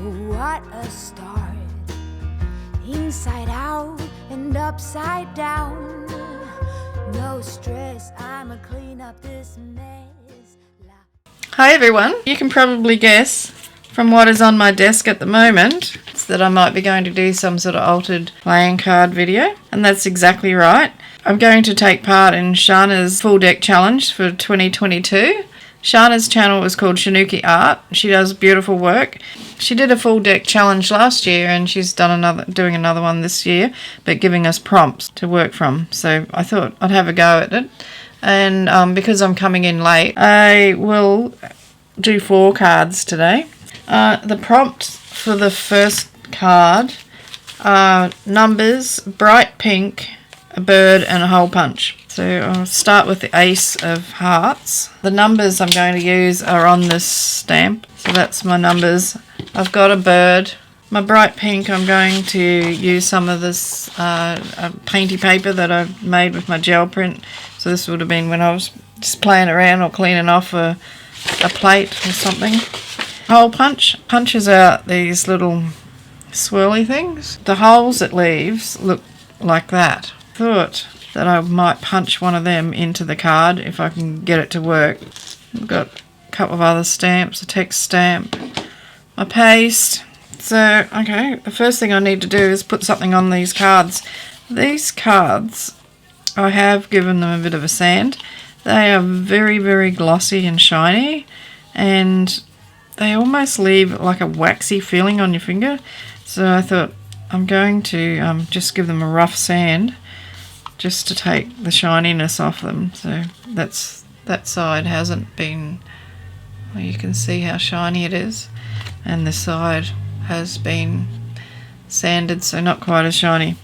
what a start. Inside out and upside down. No stress, I'ma clean up this mess. Hi everyone, you can probably guess from what is on my desk at the moment that I might be going to do some sort of altered playing card video, and that's exactly right. I'm going to take part in Shana's full deck challenge for 2022. Shana's channel is called Shanouki Art. She does beautiful work. She did a full deck challenge last year and she's doing another one this year, but giving us prompts to work from. So I thought I'd have a go at it. And because I'm coming in late, I will do 4 cards today. The prompts for the first card are numbers, bright pink, a bird and a hole punch. So I'll start with the Ace of Hearts. The numbers I'm going to use are on this stamp. So that's my numbers. I've got a bird. My bright pink, I'm going to use some of this painty paper that I've made with my gel print. So this would have been when I was just playing around or cleaning off a plate or something. Hole punch punches out these little swirly things. The holes it leaves look like that. Thought that I might punch one of them into the card if I can get it to work. I've got a couple of other stamps, a text stamp, my paste. So, okay, the first thing I need to do is put something on these cards. These cards, I have given them a bit of a sand. They are very, very glossy and shiny, and they almost leave like a waxy feeling on your finger. So I thought I'm going to just give them a rough sand just to take the shininess off them. So that side hasn't been, well, you can see how shiny it is, and this side has been sanded, so not quite as shiny.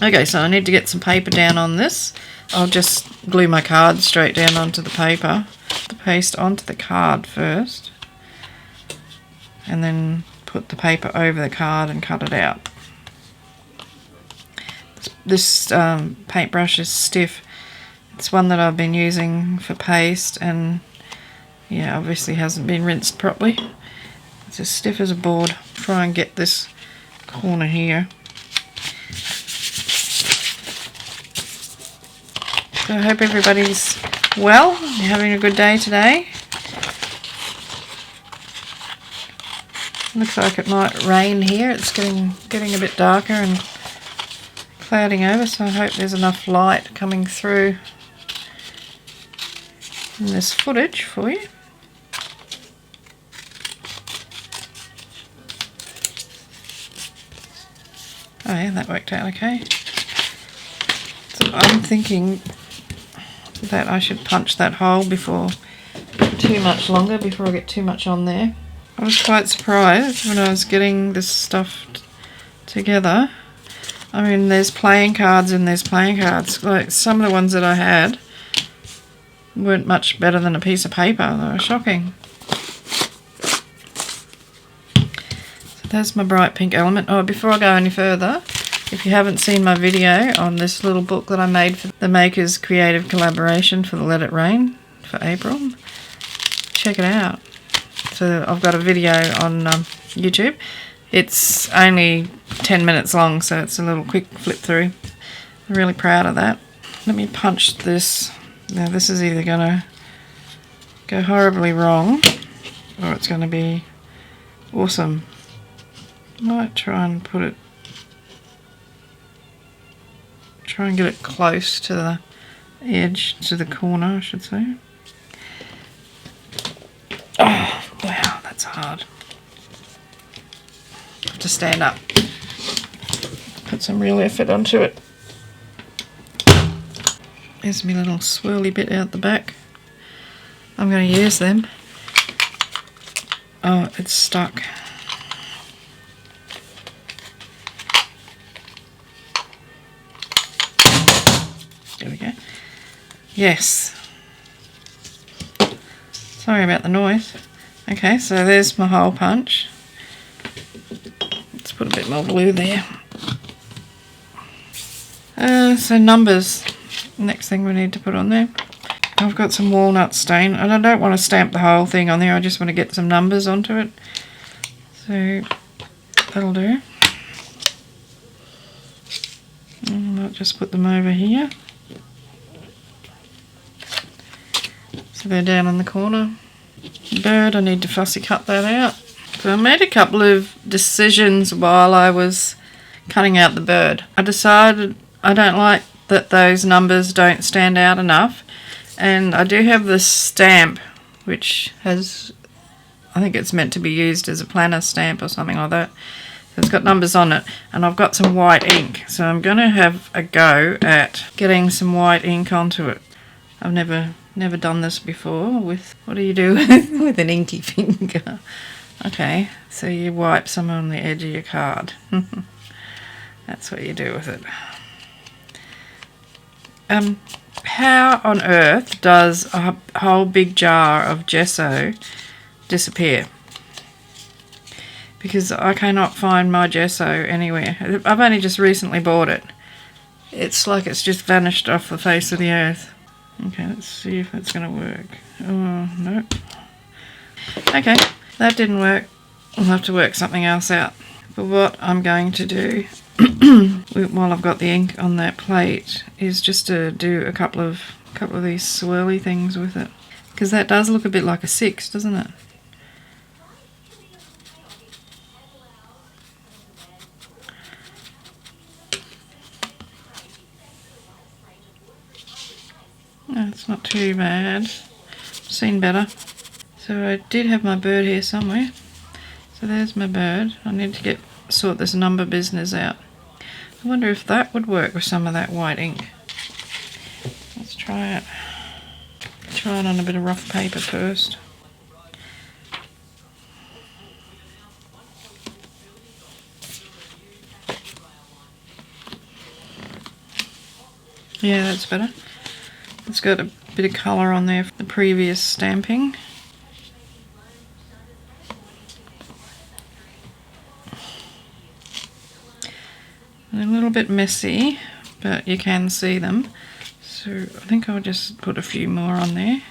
Okay, so I need to get some paper down on this. I'll just glue my card straight down onto the paper, the paste onto the card first, and then put the paper over the card and cut it out. This paintbrush is stiff. It's one that I've been using for paste, and yeah, obviously hasn't been rinsed properly. It's as stiff as a board. Try and get this corner here. So I hope everybody's well, you're having a good day today. Looks like it might rain here. It's getting a bit darker and clouding over, so I hope there's enough light coming through in this footage for you. Oh yeah, that worked out okay. So I'm thinking that I should punch that hole before too much longer, before I get too much on there. I was quite surprised when I was getting this stuff together. I mean, there's playing cards and there's playing cards. Like, some of the ones that I had weren't much better than a piece of paper. They were shocking. So there's my bright pink element. Oh, before I go any further, if you haven't seen my video on this little book that I made for the Makers Creative Collaboration for the Let It Rain for April, check it out. So I've got a video on YouTube. It's only 10 minutes long, so it's a little quick flip through. I'm really proud of that. Let me punch this. Now this is either going to go horribly wrong or it's going to be awesome. I might try and get it close to the edge, to the corner I should say. Oh wow, that's hard. Have to stand up. Put some real effort onto it. There's my little swirly bit out the back. I'm going to use them. Oh, it's stuck. There we go. Yes. Sorry about the noise. Okay, so there's my hole punch. Let's put a bit more glue there. So numbers. Next thing we need to put on there. I've got some walnut stain, and I don't want to stamp the whole thing on there. I just want to get some numbers onto it. So that'll do. And I'll just put them over here. So they're down in the corner. Bird, I need to fussy cut that out. So I made a couple of decisions while I was cutting out the bird. I decided I don't like that those numbers don't stand out enough, and I do have this stamp which has, I think it's meant to be used as a planner stamp or something like that. So it's got numbers on it, and I've got some white ink, so I'm going to have a go at getting some white ink onto it. I've never done this before with, what do you do with an inky finger? Okay, so you wipe some on the edge of your card. That's what you do with it. How on earth does a whole big jar of gesso disappear? Because I cannot find my gesso anywhere. I've only just recently bought it. It's like it's just vanished off the face of the earth. Okay, let's see if that's going to work. Oh, nope. Okay, that didn't work. I'll have to work something else out. But what I'm going to do while I've got the ink on that plate is just to do a couple of these swirly things with it. Because that does look a bit like a 6, doesn't it? No, it's not too bad. Seen better. So I did have my bird here somewhere. So there's my bird. I need to sort this number business out. I wonder if that would work with some of that white ink. Let's try it. Try it on a bit of rough paper first. Yeah, that's better. It's got a bit of colour on there from the previous stamping. They're a little bit messy, but you can see them. So I think I'll just put a few more on there.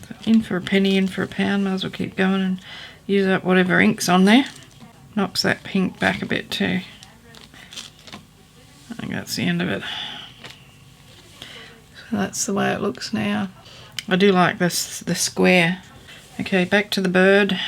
So in for a penny, in for a pound. Might as well keep going and use up whatever ink's on there. Knocks that pink back a bit too. I think that's the end of it. So that's the way it looks now. I do like the square. Okay, back to the bird.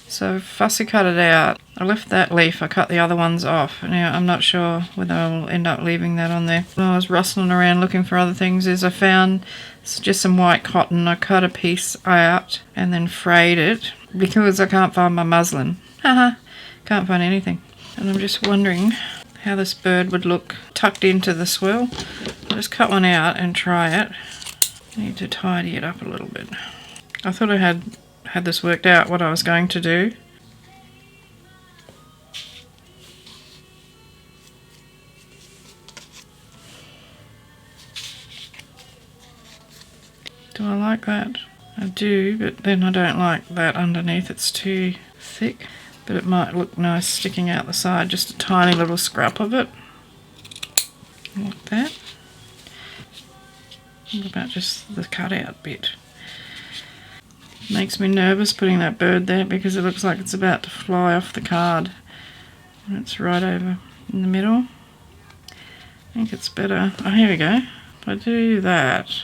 So fussy cut it out. I left that leaf, I cut the other ones off. Now I'm not sure whether I'll end up leaving that on there. When I was rustling around looking for other things, I found just some white cotton. I cut a piece out and then frayed it because I can't find my muslin. Haha, can't find anything. And I'm just wondering how this bird would look tucked into the swirl. I'll just cut one out and try it. I need to tidy it up a little bit. I thought I had this worked out, what I was going to do. Do I like that? I do, but then I don't like that underneath. It's too thick. But it might look nice sticking out the side, just a tiny little scrap of it. Like that. What about just the cutout bit? Makes me nervous putting that bird there because it looks like it's about to fly off the card. And it's right over in the middle. I think it's better. Oh, here we go. If I do that,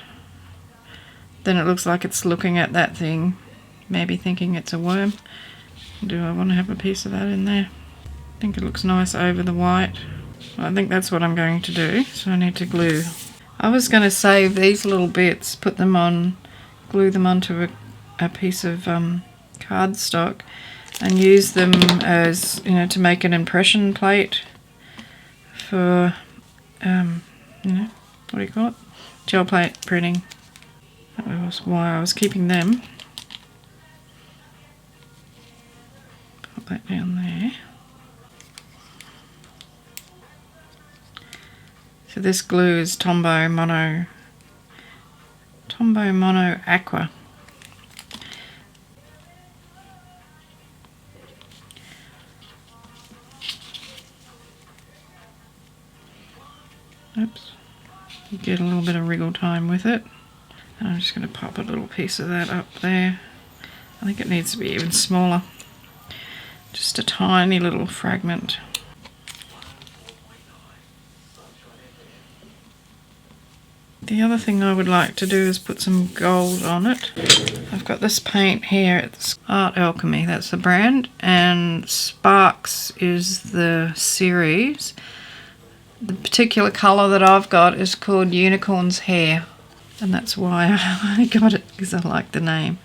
then it looks like it's looking at that thing, maybe thinking it's a worm. Do I want to have a piece of that in there? I think it looks nice over the white. Well, I think that's what I'm going to do. So I need to glue. I was going to save these little bits, put them on, glue them onto a piece of cardstock and use them as, you know, to make an impression plate for, you know, what do you call it? Gel plate printing. That was why I was keeping them. Put that down there. So this glue is Tombow Mono Aqua. Oops. Get a little bit of wriggle time with it. And I'm just going to pop a little piece of that up there. I think it needs to be even smaller. Just a tiny little fragment. The other thing I would like to do is put some gold on it. I've got this paint here, it's Art Alchemy, that's the brand, and Sparks is the series. The particular colour that I've got is called Unicorn's Hair, and that's why I got it, because I like the name.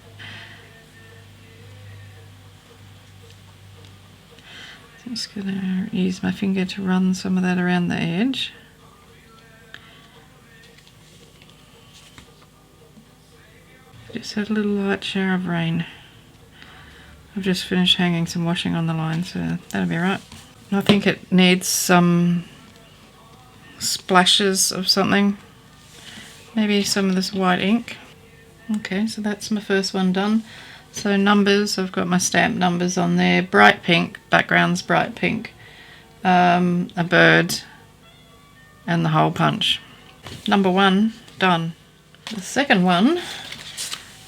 So I'm just going to use my finger to run some of that around the edge. Just had a little light shower of rain. I've just finished hanging some washing on the line, so that'll be right. I think it needs some splashes of something. Maybe some of this white ink. Okay, so that's my first one done. So numbers, I've got my stamp numbers on there. Bright pink, background's bright pink. A bird and the hole punch. Number 1, done. The second one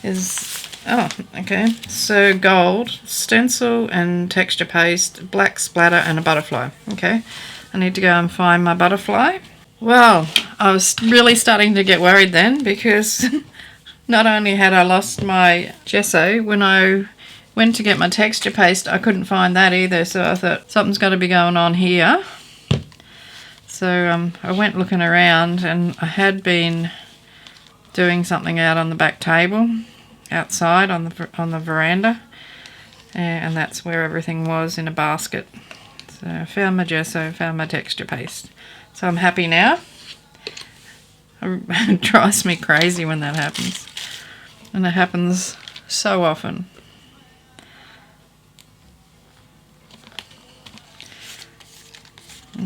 is, so gold, stencil and texture paste, black splatter and a butterfly. Okay, I need to go and find my butterfly. Well, I was really starting to get worried then, because not only had I lost my gesso, when I went to get my texture paste I couldn't find that either, so I thought something's got to be going on here. So I went looking around, and I had been doing something out on the back table outside on the veranda, and that's where everything was, in a basket. So I found my gesso, found my texture paste, so I'm happy now. It drives me crazy when that happens, and it happens so often.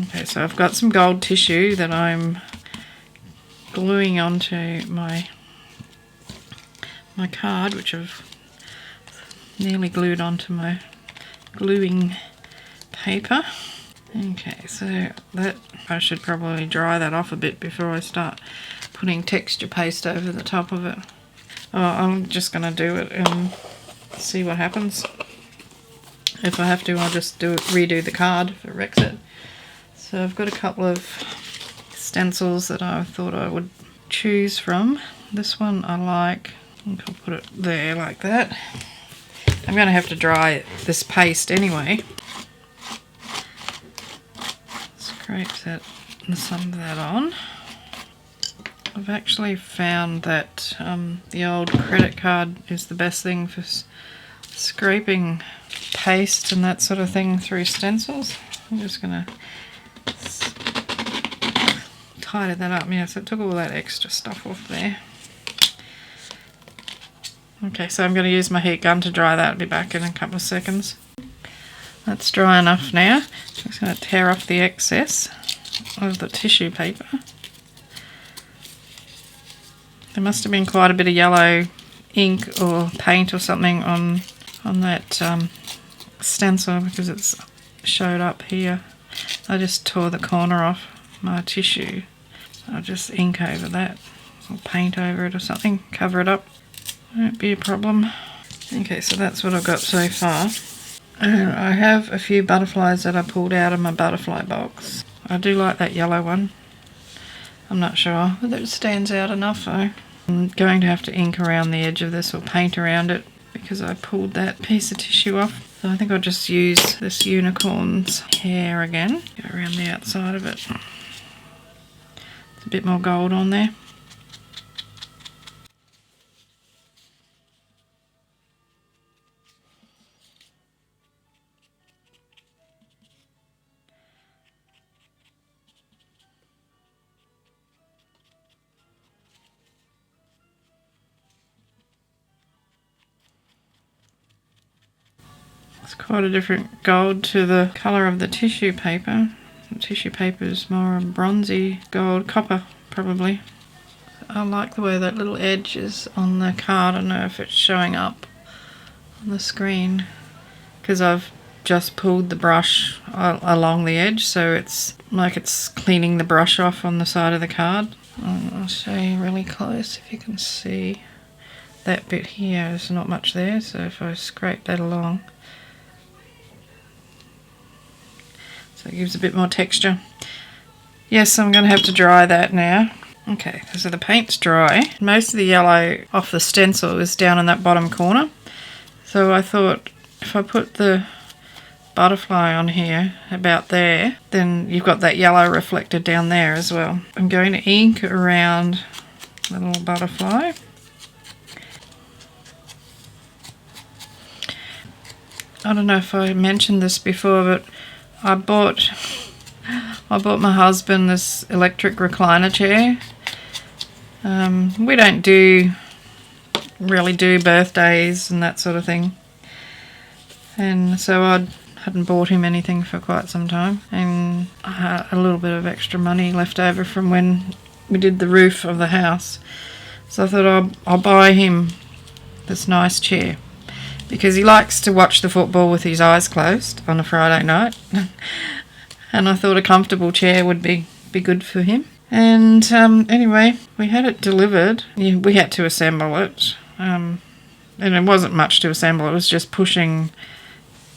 Okay, so I've got some gold tissue that I'm gluing onto my card, which I've nearly glued onto my gluing paper. Okay, so that I should probably dry that off a bit before I start putting texture paste over the top of it. Oh, I'm just going to do it and see what happens. If I have to, I'll just redo the card if it wrecks it. So I've got a couple of stencils that I thought I would choose from. This one I like. I think I'll put it there like that. I'm going to have to dry this paste anyway. Scrape some of that on. I've actually found that the old credit card is the best thing for scraping paste and that sort of thing through stencils. I'm just going to tidy that up. Yeah, so it took all that extra stuff off there. Okay, so I'm going to use my heat gun to dry that. I'll be back in a couple of seconds. That's dry enough now. I'm just going to tear off the excess of the tissue paper. There must have been quite a bit of yellow ink or paint or something on that stencil, because it's showed up here. I just tore the corner off my tissue. I'll just ink over that or paint over it or something, cover it up. Won't be a problem. Okay, so that's what I've got so far. I have a few butterflies that I pulled out of my butterfly box. I do like that yellow one. I'm not sure whether it stands out enough though. I'm going to have to ink around the edge of this or paint around it because I pulled that piece of tissue off. So I think I'll just use this unicorn's hair again. Go around the outside of it. There's a bit more gold on there. It's quite a different gold to the colour of the tissue paper. The tissue paper is more a bronzy gold, copper probably. I like the way that little edge is on the card. I don't know if it's showing up on the screen because I've just pulled the brush along the edge, so it's like it's cleaning the brush off on the side of the card. I'll show you really close if you can see that bit here, there's not much there, so if I scrape that along, so it gives a bit more texture. Yes, I'm going to have to dry that now. Okay, so the paint's dry. Most of the yellow off the stencil is down in that bottom corner. So I thought if I put the butterfly on here about there, then you've got that yellow reflected down there as well. I'm going to ink around the little butterfly. I don't know if I mentioned this before, but I bought my husband this electric recliner chair. We don't really do birthdays and that sort of thing, and so I hadn't bought him anything for quite some time, and I had a little bit of extra money left over from when we did the roof of the house, so I thought I'll buy him this nice chair because he likes to watch the football with his eyes closed on a Friday night. And I thought a comfortable chair would be good for him. And anyway, we had it delivered. We had to assemble it. And it wasn't much to assemble. It was just pushing,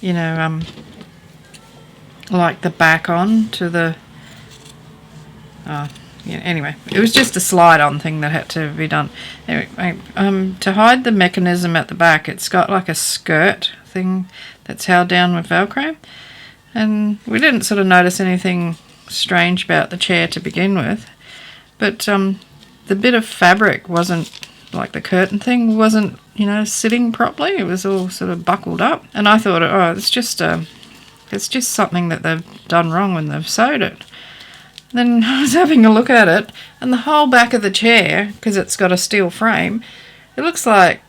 like the back on to the... anyway, it was just a slide-on thing that had to be done. Anyway, to hide the mechanism at the back, it's got like a skirt thing that's held down with Velcro. And we didn't sort of notice anything strange about the chair to begin with, but the bit of fabric wasn't, like the curtain thing wasn't, sitting properly. It was all sort of buckled up, and I thought, oh, it's just something that they've done wrong when they've sewed it. Then I was having a look at it, and the whole back of the chair, because it's got a steel frame, it looks like,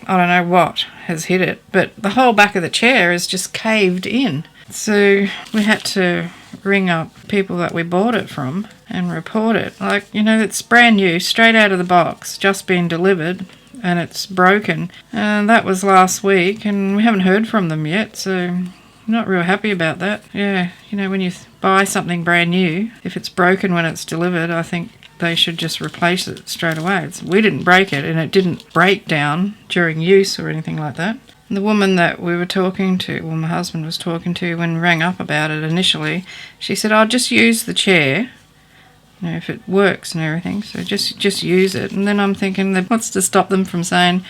I don't know what has hit it, but the whole back of the chair is just caved in. So we had to ring up people that we bought it from and report it. Like, it's brand new, straight out of the box, just been delivered, and it's broken. And that was last week, and we haven't heard from them yet, so I'm not real happy about that. Yeah, when you buy something brand new, if it's broken when it's delivered, I think they should just replace it straight away. We didn't break it, and it didn't break down during use or anything like that. The woman that we were talking to, my husband was talking to when we rang up about it initially, she said, I'll just use the chair, if it works and everything, so just use it. And then I'm thinking, what's to stop them from saying,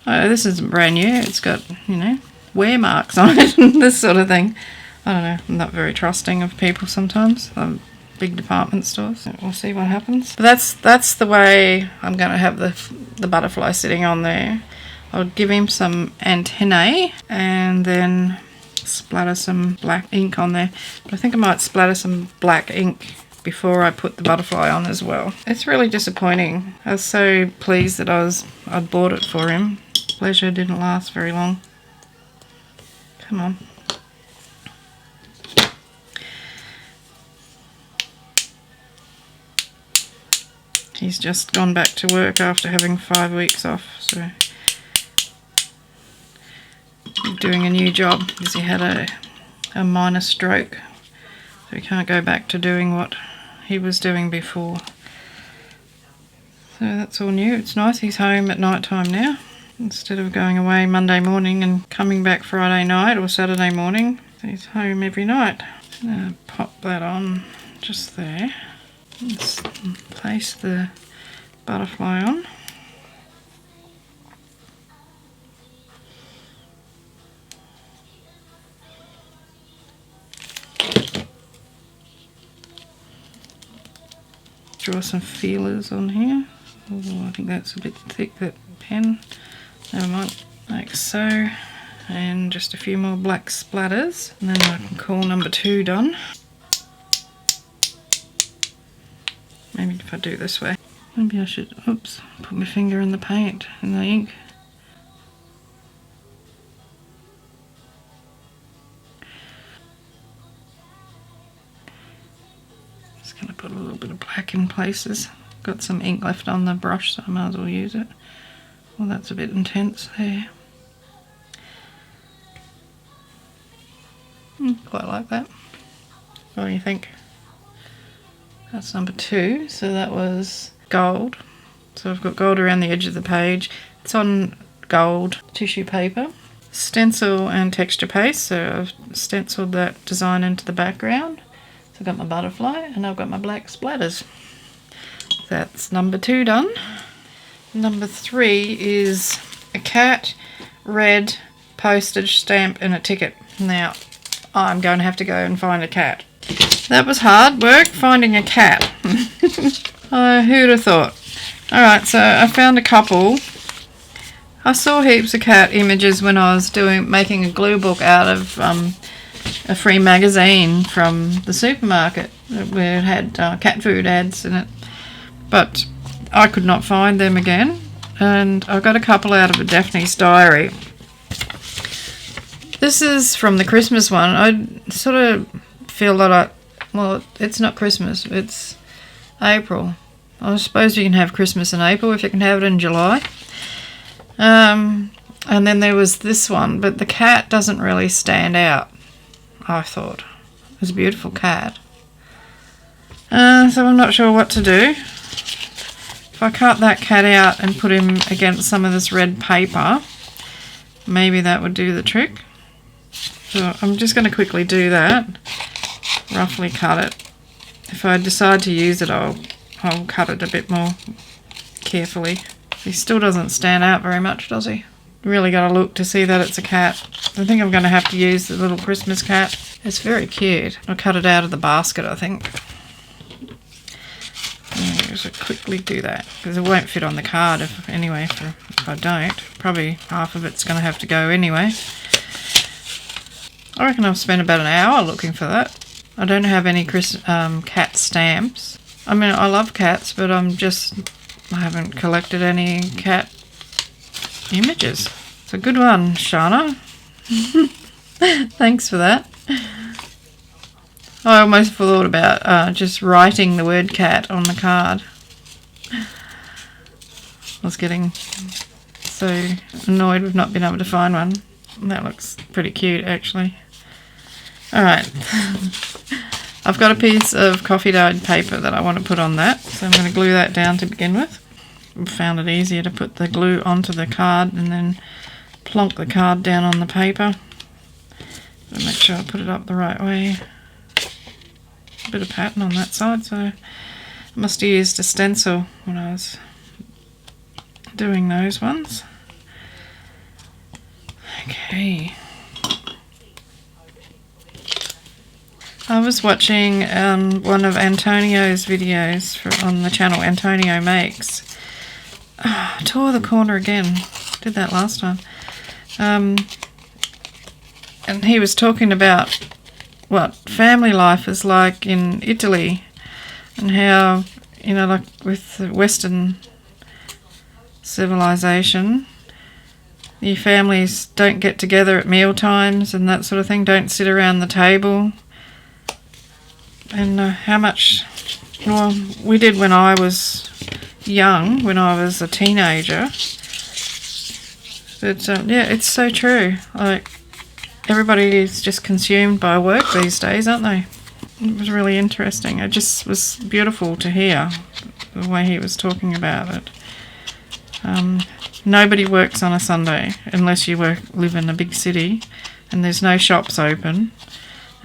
oh, this isn't brand new, it's got, wear marks on it and this sort of thing. I don't know, I'm not very trusting of people sometimes, big department stores. So we'll see what happens. But that's the way I'm going to have the butterfly sitting on there. I'll give him some antennae and then splatter some black ink on there. But I think I might splatter some black ink before I put the butterfly on as well. It's really disappointing. I was so pleased that I'd bought it for him. Pleasure didn't last very long. Come on. He's just gone back to work after having 5 weeks off, so doing a new job because he had a minor stroke, so he can't go back to doing what he was doing before. So that's all new. It's nice he's home at night time now instead of going away Monday morning and coming back Friday night or Saturday morning. So he's home every night. I'm going to pop that on just there. Let's place the butterfly on. Draw some feelers on here. Oh, I think that's a bit thick, that pen. Never mind, like so. And just a few more black splatters. And then I can call number 2 done. Maybe if I do it this way. Maybe I should, oops, put my finger in the paint, in the ink. Just going to put a little bit of black in places. Got some ink left on the brush, so I might as well use it. Well, that's a bit intense there. Quite like that. What do you think? That's number 2, so that was gold. So I've got gold around the edge of the page, It's on gold tissue paper. Stencil and texture paste, so I've stenciled that design into the background. So I've got my butterfly and I've got my black splatters. That's number 2 done. Number 3 is a cat, red, postage stamp and a ticket. Now I'm going to have to go and find a cat. That was hard work, finding a cat. Who'd have thought? Alright, so I found a couple. I saw heaps of cat images when I was making a glue book out of a free magazine from the supermarket where it had cat food ads in it. But I could not find them again. And I got a couple out of a Daphne's Diary. This is from the Christmas one. I sort of feel that it's not Christmas, it's April. I suppose you can have Christmas in April if you can have it in July. And then there was this one, but the cat doesn't really stand out, I thought. It was a beautiful cat. So I'm not sure what to do. If I cut that cat out and put him against some of this red paper, maybe that would do the trick. So I'm just going to quickly do that. Roughly cut it. If I decide to use it, I'll cut it a bit more carefully. He still doesn't stand out very much, does he? Really got to look to see that it's a cat. I think I'm going to have to use the little Christmas cat. It's very cute. I'll cut it out of the basket, I think. Just quickly do that because it won't fit on the card if I don't. Probably half of it's going to have to go anyway. I reckon I've spent about an hour looking for that. I don't have any cat stamps. I mean, I love cats, but I haven't collected any cat images. It's a good one, Shana. Thanks for that. I almost thought about just writing the word cat on the card. I was getting so annoyed with not being able to find one. That looks pretty cute, actually. Alright. I've got a piece of coffee dyed paper that I want to put on that, so I'm going to glue that down to begin with. I found it easier to put the glue onto the card and then plonk the card down on the paper. So make sure I put it up the right way. A bit of pattern on that side, so I must have used a stencil when I was doing those ones. Okay. I was watching one of Antonio's videos on the channel Antonio Makes. I tore the corner again. Did that last time. And he was talking about what family life is like in Italy and how, like with the Western civilization, your families don't get together at meal times and that sort of thing, don't sit around the table. And how much, we did when I was young, when I was a teenager. But yeah, it's so true. Like, everybody is just consumed by work these days, aren't they? It was really interesting. It just was beautiful to hear the way he was talking about it. Nobody works on a Sunday unless you live in a big city and there's no shops open.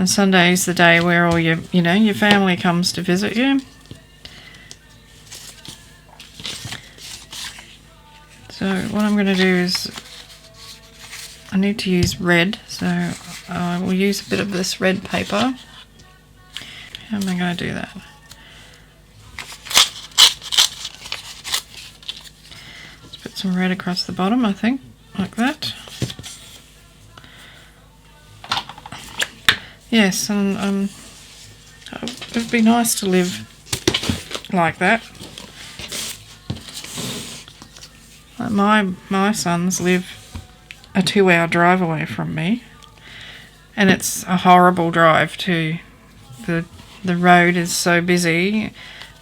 And Sunday is the day where all your family comes to visit you. So what I'm going to do is I need to use red, so I will use a bit of this red paper. How am I going to do that? Let's put some red across the bottom, I think, like that. Yes, and it would be nice to live like that. Like my sons live a 2-hour drive away from me, and it's a horrible drive too. The road is so busy.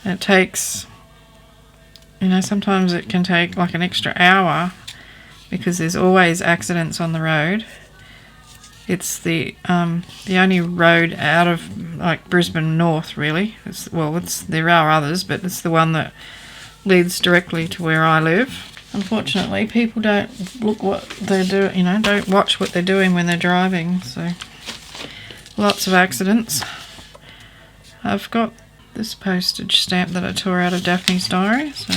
It takes, sometimes it can take like an extra hour because there's always accidents on the road. It's the only road out of like Brisbane North, really. There are others, but it's the one that leads directly to where I live. unfortunately, people don't look what they're doing, don't watch what they're doing when they're driving, so lots of accidents. I've got this postage stamp that I tore out of Daphne's diary, so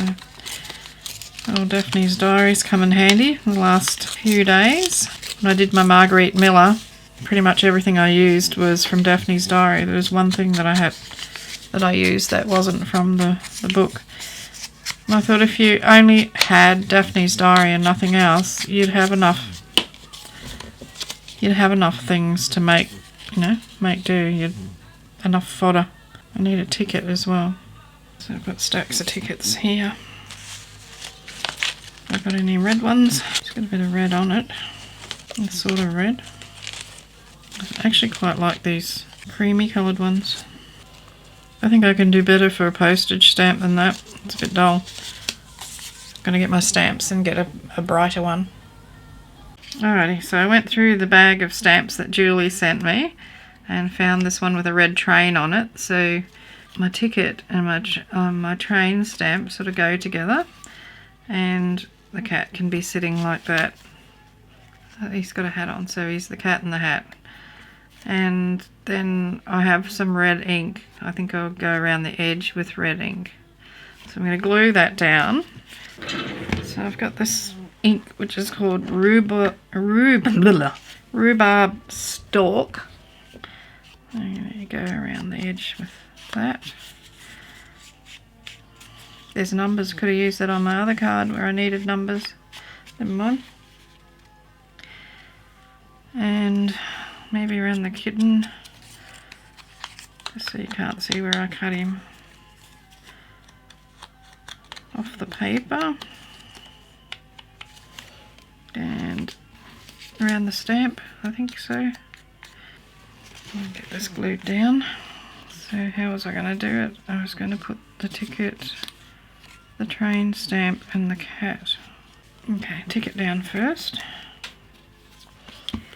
Daphne's diaries come in handy the last few days. When I did my Marguerite Miller, pretty much everything I used was from Daphne's diary. There was one thing that I used that wasn't from the book. And I thought if you only had Daphne's diary and nothing else, you'd have enough things to make do. You'd enough fodder. I need a ticket as well. So I've got stacks of tickets here. I've got any red ones. It's got a bit of red on it. This sort of red. I actually quite like these creamy coloured ones. I think I can do better for a postage stamp than that. It's a bit dull. I'm going to get my stamps and get a brighter one. Alrighty, so I went through the bag of stamps that Julie sent me and found this one with a red train on it. So my ticket and my train stamp sort of go together, and the cat can be sitting like that. He's got a hat on, so he's the cat in the hat. And then I have some red ink. I think I'll go around the edge with red ink. So I'm going to glue that down. So I've got this ink which is called rhubarb stalk. I'm going to go around the edge with that. There's numbers. Could have used that on my other card where I needed numbers. Never mind. And maybe around the kitten, just so you can't see where I cut him off the paper, and around the stamp, I think so. I'll get this glued down. So how was I going to do it? I was going to put the ticket, the train stamp and the cat. Okay, ticket down first.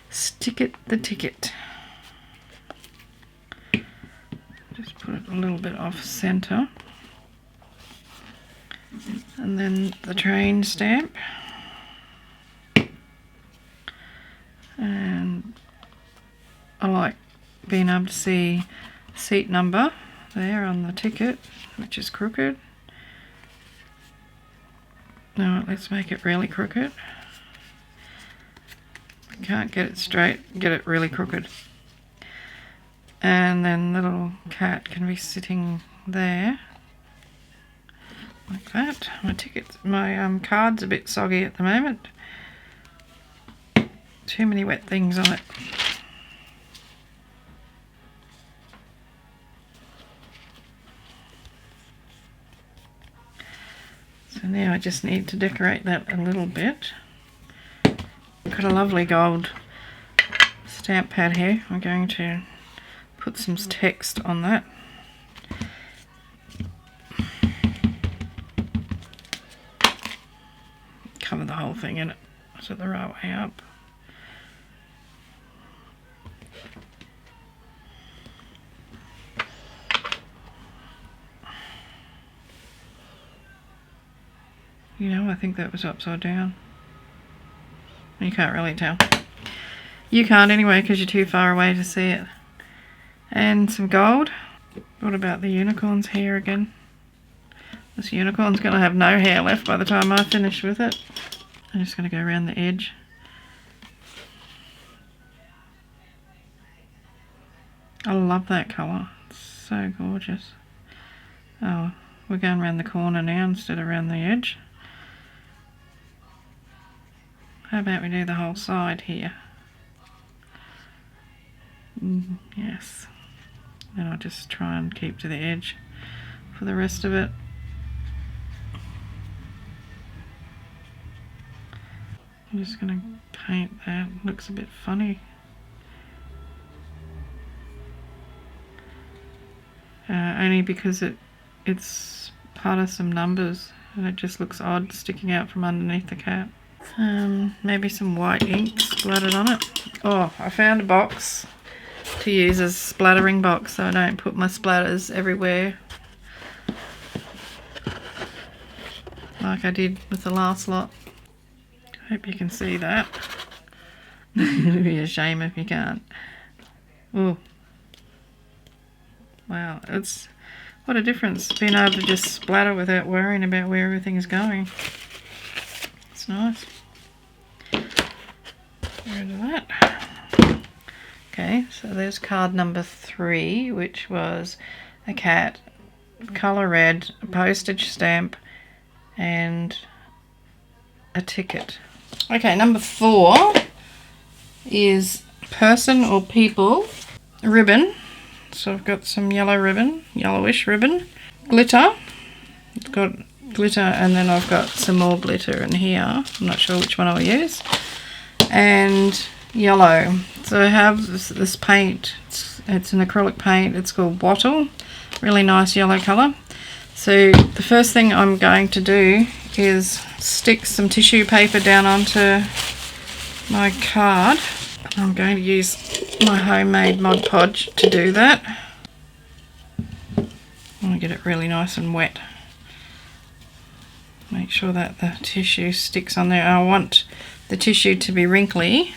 Stick it the ticket. Just put it a little bit off center. And then the train stamp. And I like being able to see seat number there on the ticket, which is crooked. Now let's make it really crooked. Can't get it straight, get it really crooked. And then the little cat can be sitting there like that. My card's a bit soggy at the moment. Too many wet things on it. So now I just need to decorate that a little bit. Got a lovely gold stamp pad here. I'm going to put some text on that. Cover the whole thing in it so the right way up. I think that was upside down. You can't really tell. You can't anyway because you're too far away to see it. And some gold. What about the unicorn's hair again? This unicorn's going to have no hair left by the time I finish with it. I'm just going to go around the edge. I love that colour. It's so gorgeous. Oh, we're going around the corner now instead of around the edge. How about we do the whole side here? Yes. Then I'll just try and keep to the edge for the rest of it. I'm just going to paint that. Looks a bit funny. Only because it's part of some numbers and it just looks odd sticking out from underneath the cat. Maybe some white ink splattered on it. Oh, I found a box to use as a splattering box so I don't put my splatters everywhere. like I did with the last lot. Hope you can see that. It'd be a shame if you can't. Oh, wow, it's what a difference being able to just splatter without worrying about where everything's going. It's nice. Get rid of that. Okay, so there's card number 3, which was a cat, colour red, a postage stamp, and a ticket. Okay, number 4 is person or people, ribbon. So I've got some yellow ribbon, yellowish ribbon, glitter. It's got glitter, and then I've got some more glitter in here. I'm not sure which one I'll use. And yellow. So I have this paint. It's an acrylic paint. It's called Wattle. Really nice yellow colour. So the first thing I'm going to do is stick some tissue paper down onto my card. I'm going to use my homemade Mod Podge to do that. I want to get it really nice and wet. Make sure that the tissue sticks on there. I want the tissue to be wrinkly,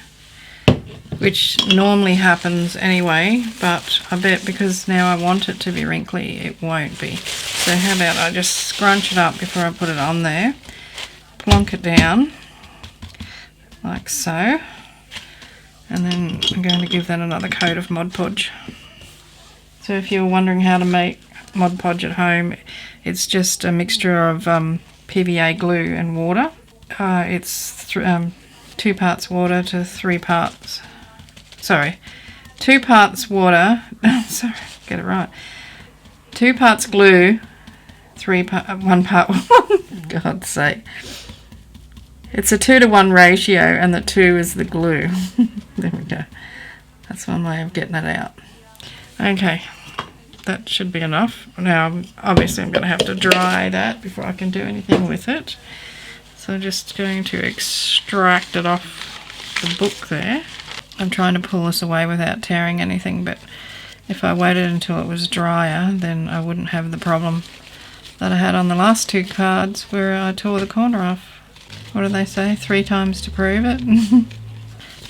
which normally happens anyway, but I bet because now I want it to be wrinkly, it won't be. So how about I just scrunch it up before I put it on there, plonk it down, like so, and then I'm going to give that another coat of Mod Podge. So if you're wondering how to make Mod Podge at home, it's just a mixture of PVA glue and water. It's 2 parts water to 3 parts... Sorry, 2 parts water... sorry, get it right. 2 parts glue, 1 part... God's sake. It's a 2-to-1 ratio, and the 2 is the glue. There we go. That's one way of getting it out. Okay, that should be enough. Now, obviously I'm going to have to dry that before I can do anything with it. So I'm just going to extract it off the book there. I'm trying to pull this away without tearing anything, but if I waited until it was drier, then I wouldn't have the problem that I had on the last 2 cards where I tore the corner off. What do they say? 3 times to prove it?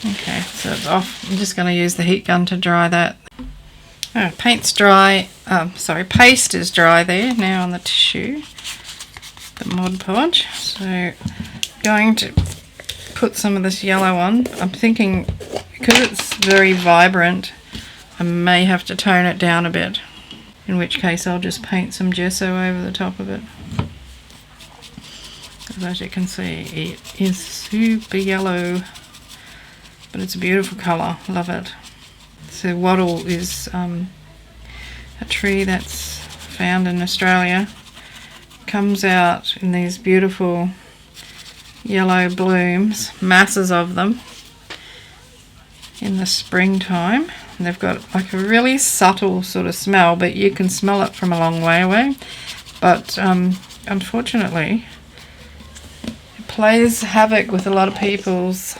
Okay, so it's off. I'm just going to use the heat gun to dry that. Oh, paint's dry. Paste is dry there now on the tissue. The Mod Podge. So going to put some of this yellow on. I'm thinking because it's very vibrant, I may have to tone it down a bit, in which case I'll just paint some gesso over the top of it. As you can see, it is super yellow, but it's a beautiful colour. Love it. So wattle is a tree that's found in Australia. Comes out in these beautiful yellow blooms, masses of them, in the springtime. And they've got like a really subtle sort of smell, but you can smell it from a long way away. But unfortunately, plays havoc with a lot of people's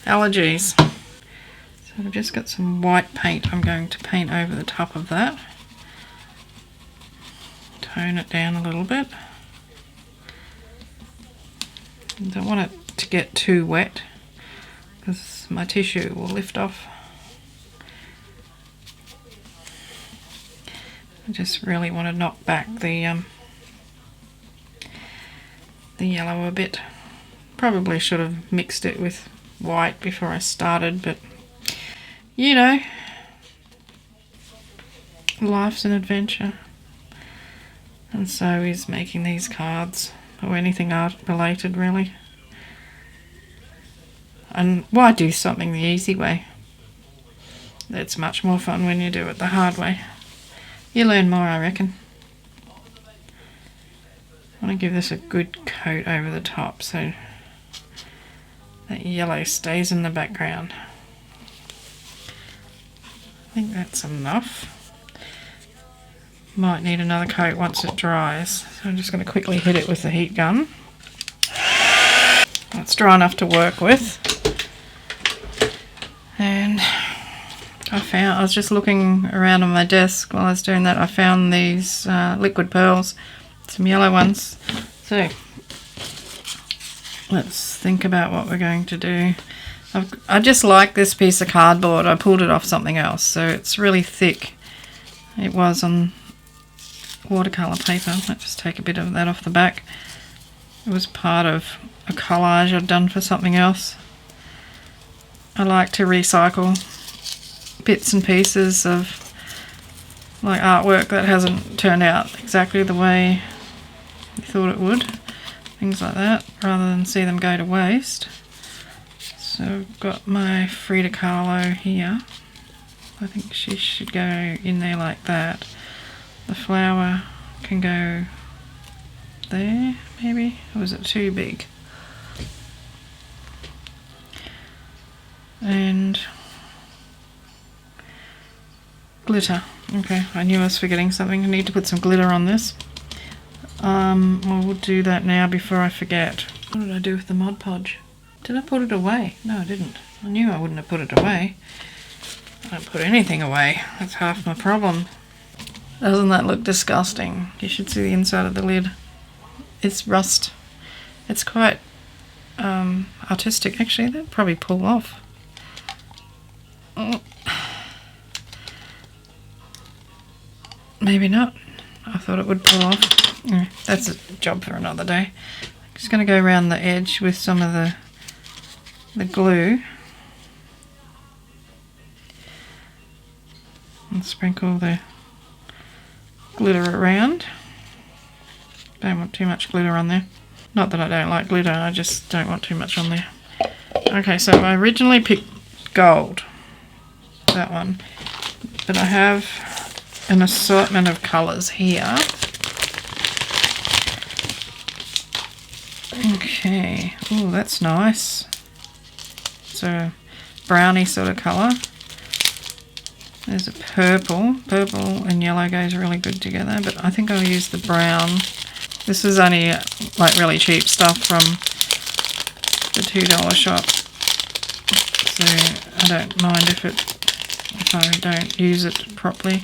allergies. So I've just got some white paint I'm going to paint over the top of that. Tone it down a little bit. I don't want it to get too wet because my tissue will lift off. I just really want to knock back the yellow a bit. Probably should have mixed it with white before I started, but you know, life's an adventure, and so is making these cards or anything art related really. And why do something the easy way? It's much more fun when you do it the hard way. You learn more, I reckon. I want to give this a good coat over the top so that yellow stays in the background. I think that's enough. Might need another coat once it dries. So I'm just going to quickly hit it with the heat gun. It's dry enough to work with. And I was just looking around on my desk while I was doing that. I found these liquid pearls. some yellow ones. So let's think about what we're going to do. I just like this piece of cardboard. I pulled it off something else, so it's really thick. It was on watercolour paper. Let's just take a bit of that off the back. It was part of a collage I'd done for something else. I like to recycle bits and pieces of like artwork that hasn't turned out exactly the way you thought it would. Things like that, rather than see them go to waste. So I've got my Frida Kahlo here. I think she should go in there like that. The flower can go there, maybe? Or was it too big? And glitter. Okay, I knew I was forgetting something. I need to put some glitter on this. We'll do that now before I forget. What did I do with the Mod Podge? Did I put it away? No, I didn't. I knew I wouldn't have put it away. I don't put anything away. That's half my problem. Doesn't that look disgusting? You should see the inside of the lid. It's rust. It's quite artistic, actually. That'd probably pull off. Oh. Maybe not. I thought it would pull off. Yeah, that's a job for another day. I'm just going to go around the edge with some of the glue and sprinkle the glitter around. Don't want too much glitter on there. Not that I don't like glitter, I just don't want too much on there. Okay, so I originally picked gold, that one, but I have an assortment of colours here. Okay, oh, that's nice. It's a brownie sort of colour. There's a purple. Purple and yellow goes really good together, but I think I'll use the brown. This is only like really cheap stuff from the $2 shop, so I don't mind if I don't use it properly,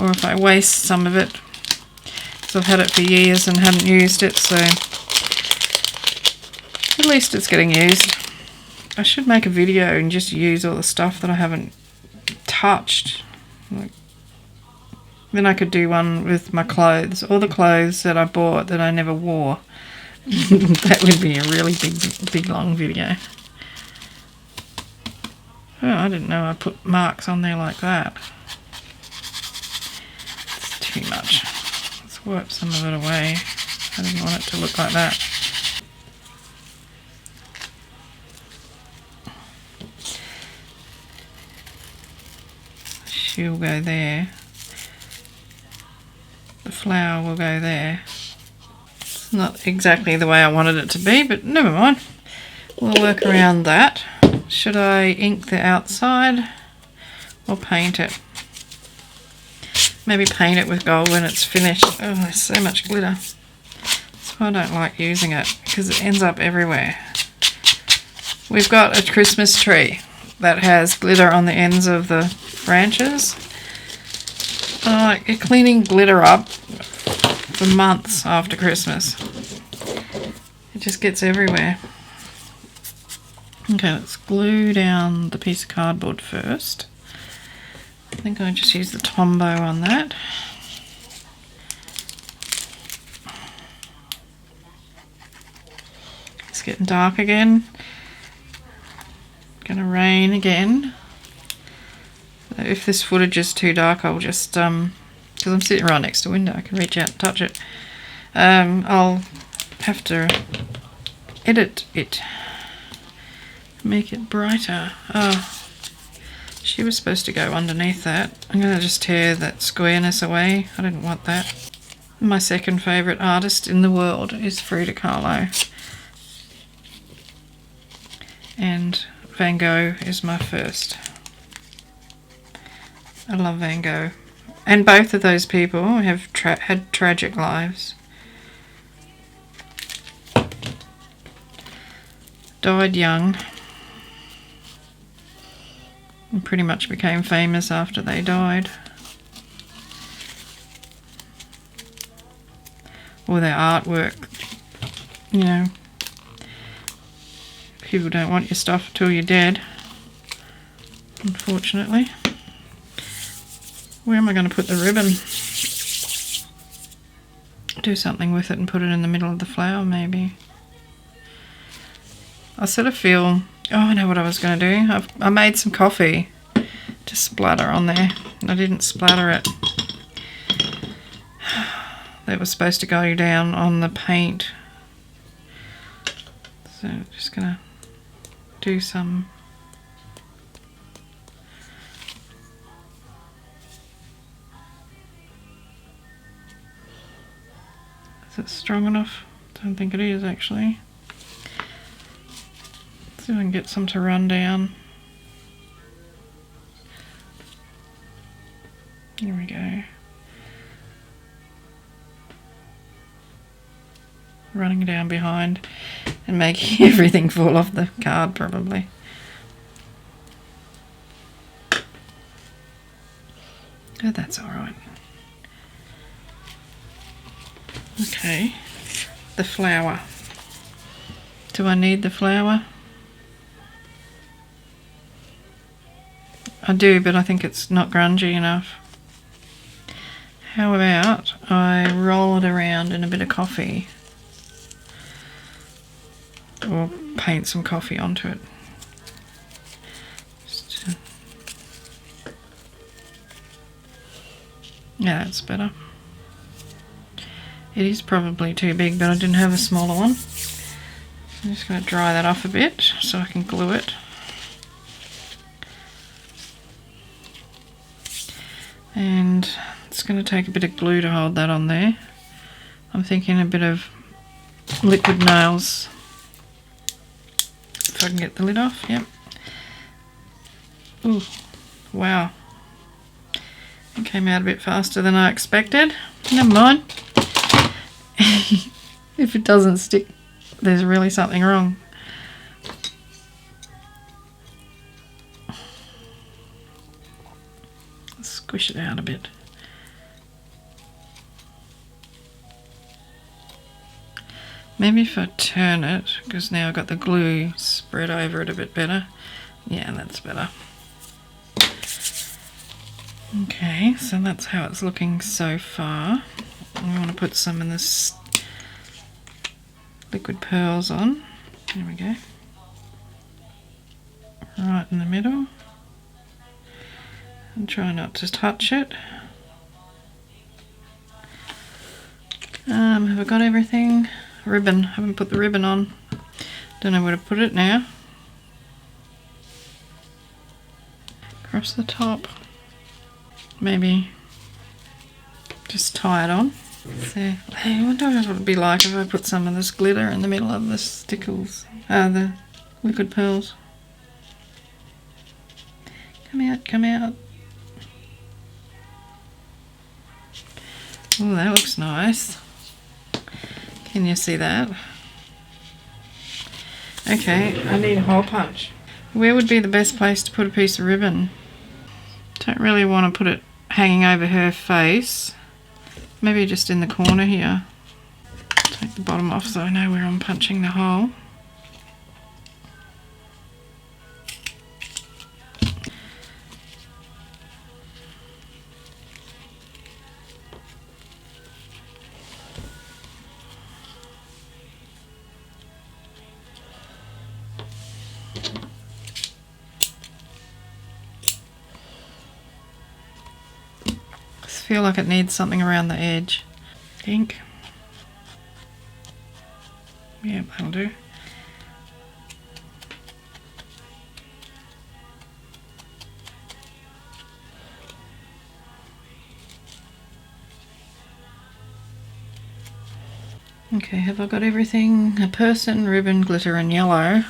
or if I waste some of it. So I've had it for years and haven't used it, so at least it's getting used. I should make a video and just use all the stuff that I haven't touched. Then I could do one with my clothes, all the clothes that I bought that I never wore. That would be a really big long video. Oh, I didn't know I put marks on there like that. It's too much. Let's wipe some of it away. I didn't want it to look like that. She'll go there. The flower will go there. It's not exactly the way I wanted it to be, but never mind. We'll work around that. Should I ink the outside or paint it? Maybe paint it with gold when it's finished. Oh, there's so much glitter. That's why I don't like using it, because it ends up everywhere. We've got a Christmas tree that has glitter on the ends of the branches. You're cleaning glitter up for months after Christmas. It just gets everywhere. Okay, let's glue down the piece of cardboard first. I think I'll just use the Tombow on that. It's getting dark again. Gonna rain again. If this footage is too dark, I'll just because I'm sitting right next to the window, I can reach out and touch it. I'll have to edit it, make it brighter. Oh, she was supposed to go underneath that. I'm gonna just tear that squareness away. I didn't want that. My second favourite artist in the world is Frida Kahlo, and Van Gogh is my first. I love Van Gogh. And both of those people have had tragic lives. Died young. And pretty much became famous after they died. or their artwork. You know, people don't want your stuff until you're dead, unfortunately. Where am I going to put the ribbon? Do something with it and put it in the middle of the flower, maybe. I sort of feel... Oh, I know what I was going to do. I made some coffee to splatter on there. I didn't splatter it. That was supposed to go down on the paint. So I'm just going to do some... Is it strong enough? Don't think it is, actually. See if I can get some to run down. Here we go. Running down behind and making everything fall off the card, probably. Oh, that's alright. Okay, the flower. Do I need the flower? I do, but I think it's not grungy enough. How about I roll it around in a bit of coffee? Or paint some coffee onto it. Yeah, that's better. It is probably too big, but I didn't have a smaller one. I'm just going to dry that off a bit so I can glue it. And it's going to take a bit of glue to hold that on there. I'm thinking a bit of liquid nails. If I can get the lid off, yep. Ooh, wow. It came out a bit faster than I expected. Never mind. If it doesn't stick, there's really something wrong. Squish it out a bit. Maybe if I turn it, because now I've got the glue spread over it a bit better. Yeah, that's better. Okay, so that's how it's looking so far. I want to put some in this liquid pearls on. There we go. Right in the middle. And try not to touch it. Have I got everything? Ribbon. Haven't put the ribbon on. Don't know where to put it now. Across the top. Maybe just tie it on. So, I wonder what it would be like if I put some of this glitter in the middle of the stickles. The liquid pearls. Come out, come out. Oh, that looks nice. Can you see that? Okay, I need a hole punch. Where would be the best place to put a piece of ribbon? Don't really want to put it hanging over her face. Maybe just in the corner here. Take the bottom off so I know where I'm punching the hole. I feel like it needs something around the edge. Pink. Yeah, that'll do. Okay, have I got everything? A person, ribbon, glitter and yellow.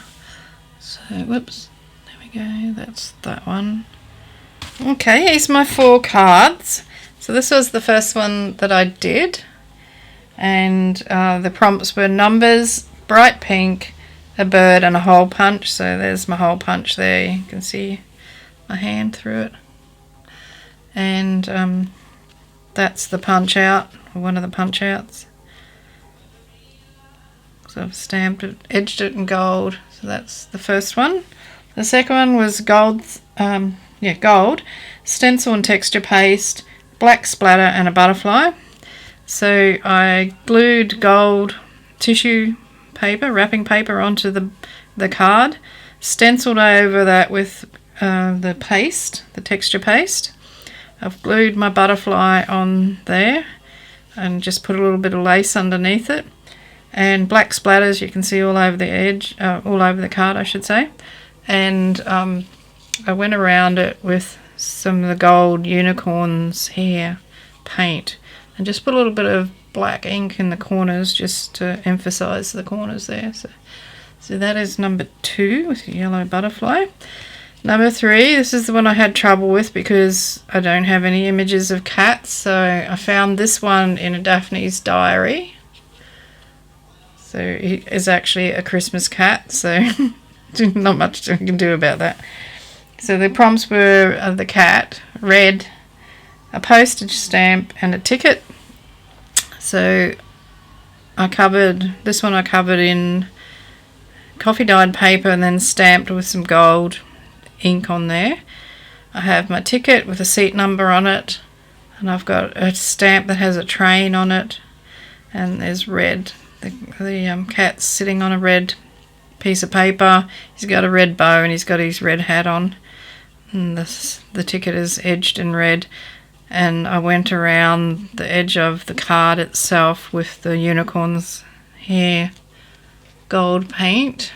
So, whoops. There we go. That's that one. Okay, here's my 4 cards. So this was the first one that I did, and the prompts were numbers, bright pink, a bird and a hole punch. So there's my hole punch there, you can see my hand through it, and that's the punch out, or one of the punch outs. So I've stamped it, edged it in gold. So that's the first one. The second one was gold, gold, stencil and texture paste, black splatter and a butterfly. So I glued gold tissue paper, wrapping paper onto the card, stenciled over that with the paste, the texture paste. I've glued my butterfly on there and just put a little bit of lace underneath it. And black splatters you can see all over the edge, all over the card I should say. And I went around it with some of the gold unicorn's hair paint and just put a little bit of black ink in the corners just to emphasize the corners there. So that is number 2 with the yellow butterfly. Number 3, this is the one I had trouble with because I don't have any images of cats, so I found this one in a Daphne's diary. So it is actually a Christmas cat, so not much I can do about that. So the prompts were the cat, red, a postage stamp and a ticket. So I covered in coffee dyed paper and then stamped with some gold ink on there. I have my ticket with a seat number on it, and I've got a stamp that has a train on it, and there's red. The cat's sitting on a red piece of paper. He's got a red bow and he's got his red hat on, and the ticket is edged in red. And I went around the edge of the card itself with the unicorn's hair gold paint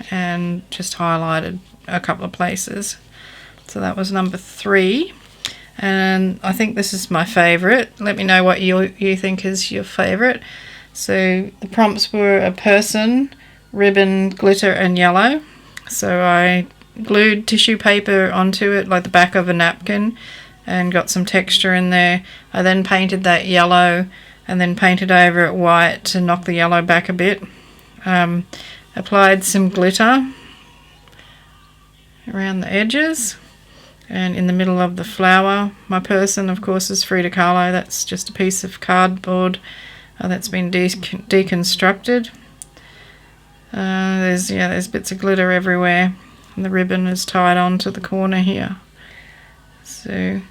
and just highlighted a couple of places. So that was number 3. And I think this is my favourite. Let me know what you think is your favourite. So the prompts were a person, ribbon, glitter and yellow. So I glued tissue paper onto it like the back of a napkin and got some texture in there. I then painted that yellow and then painted over it white to knock the yellow back a bit. Applied some glitter around the edges and in the middle of the flower. My person, of course, is Frida Kahlo. That's just a piece of cardboard that's been deconstructed. There's bits of glitter everywhere, and the ribbon is tied onto the corner here. So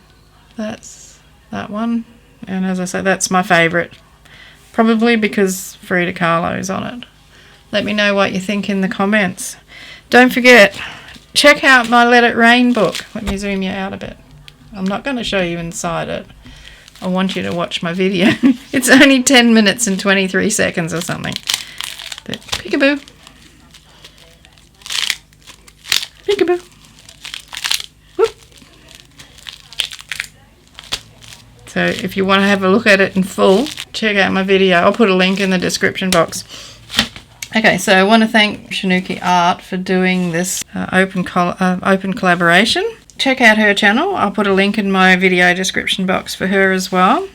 that's that one, and as I say, that's my favourite, probably because Frida Kahlo is on it. Let me know what you think in the comments. Don't forget, check out my Let It Rain book. Let me zoom you out a bit. I'm not going to show you inside it. I want you to watch my video. It's only 10 minutes and 23 seconds or something. But peekaboo. Peekaboo. Whoop. So if you want to have a look at it in full, check out my video. I'll put a link in the description box. Okay, so I want to thank Shanouki Art for doing this open collaboration. Check out her channel. I'll put a link in my video description box for her as well.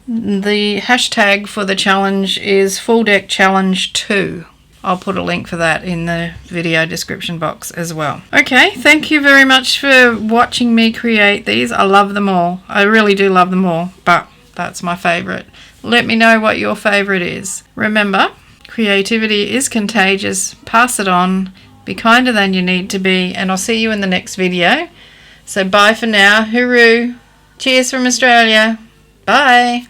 The hashtag for the challenge is Full Deck Challenge 2. I'll put a link for that in the video description box as well. Okay, thank you very much for watching me create these. I love them all. I really do love them all, but that's my favourite. Let me know what your favourite is. Remember, creativity is contagious. Pass it on. Be kinder than you need to be, and I'll see you in the next video. So bye for now. Hooroo. Cheers from Australia. Bye.